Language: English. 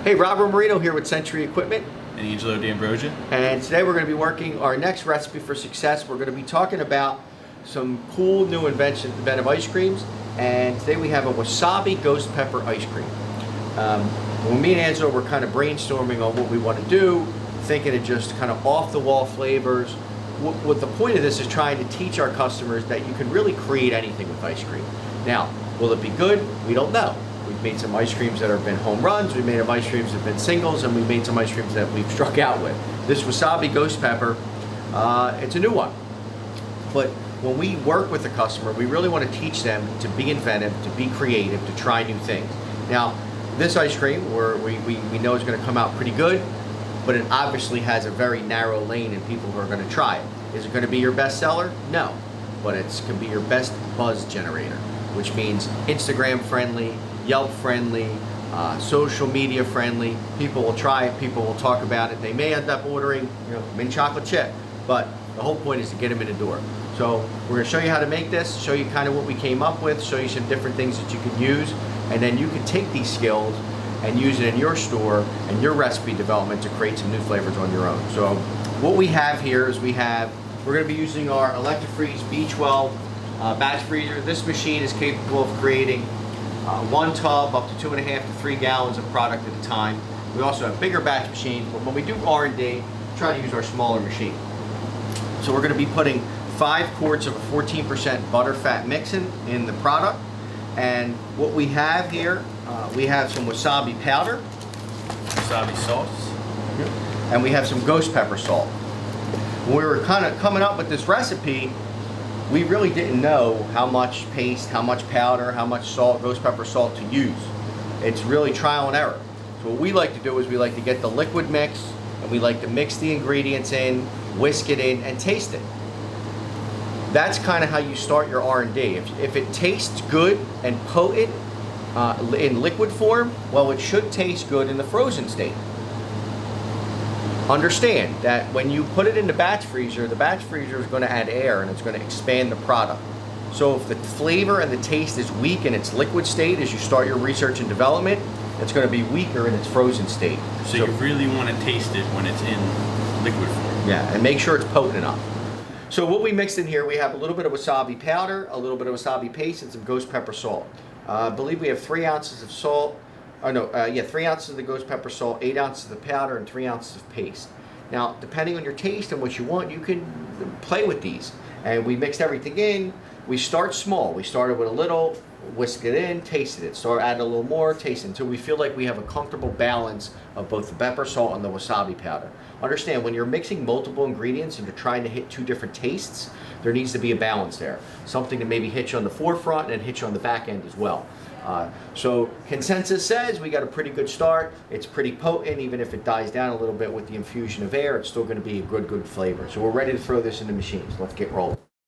Hey, Robert Marino here with Sentry Equipment. And Angelo D'Ambrosio. And today we're going to be working our next recipe for success. We're going to be talking about some cool new inventive ice creams. And today we have a Wasabi Ghost Pepper ice cream. When me and Angelo were kind of brainstorming on what we want to do, thinking of just kind of off-the-wall flavors. What the point of this is trying to teach our customers that you can really create anything with ice cream. Now, will it be good? We don't know. We've made some ice creams that have been home runs, we've made some ice creams that have been singles, and we've made some ice creams that we've struck out with. This Wasabi Ghost Pepper, it's a new one. But when we work with a customer, we really want to teach them to be inventive, to be creative, to try new things. Now, this ice cream, we know is going to come out pretty good, but it obviously has a very narrow lane in people who are going to try it. Is it going to be your best seller? No. But it's going to be your best buzz generator, which means Instagram friendly, Yelp friendly, social media friendly. People will try it, people will talk about it. They may end up ordering, mint chocolate chip, but the whole point is to get them in the door. So we're going to show you how to make this, show you kind of what we came up with, show you some different things that you can use, and then you can take these skills and use it in your store and your recipe development to create some new flavors on your own. So what we have here is we're going to be using our ElectroFreeze B12 batch freezer. This machine is capable of creating one tub up to 2.5 to 3 gallons of product at a time. We also have bigger batch machines, but when we do R&D, try to use our smaller machine. So we're going to be putting 5 quarts of a 14% butterfat mixin in the product. And what we have here, we have some wasabi powder, Wasabi sauce. and we have some ghost pepper salt. When we were kind of coming up with this recipe, we really didn't know how much paste, how much powder, how much salt, ghost pepper salt to use. It's really trial and error. So what we like to do is we like to get the liquid mix, and we like to mix the ingredients in, whisk it in, and taste it. That's kind of how you start your R&D. If it tastes good and potent in liquid form, well, it should taste good in the frozen state. Understand that when you put it in the batch freezer is going to add air and it's going to expand the product. So if the flavor and the taste is weak in its liquid state as you start your research and development, it's going to be weaker in its frozen state. So you really want to taste it when it's in liquid form. Yeah, and make sure it's potent enough. So what we mixed in here, we have a little bit of wasabi powder, a little bit of wasabi paste, and some ghost pepper salt. I believe we have 3 ounces of salt. 3 ounces of the ghost pepper salt, 8 ounces of the powder, and 3 ounces of paste. Now, depending on your taste and what you want, you can play with these. And we mixed everything in. We start small. We started with a little, whisked it in, tasted it. Start adding a little more, tasted it, until we feel like we have a comfortable balance of both the pepper salt and the wasabi powder. Understand, when you're mixing multiple ingredients and you're trying to hit 2 different tastes, there needs to be a balance there. Something to maybe hit you on the forefront and hit you on the back end as well. So consensus says we got a pretty good start. It's pretty potent. Even if it dies down a little bit with the infusion of air, it's still going to be a good flavor. So we're ready to throw this in the machines. Let's get rolling.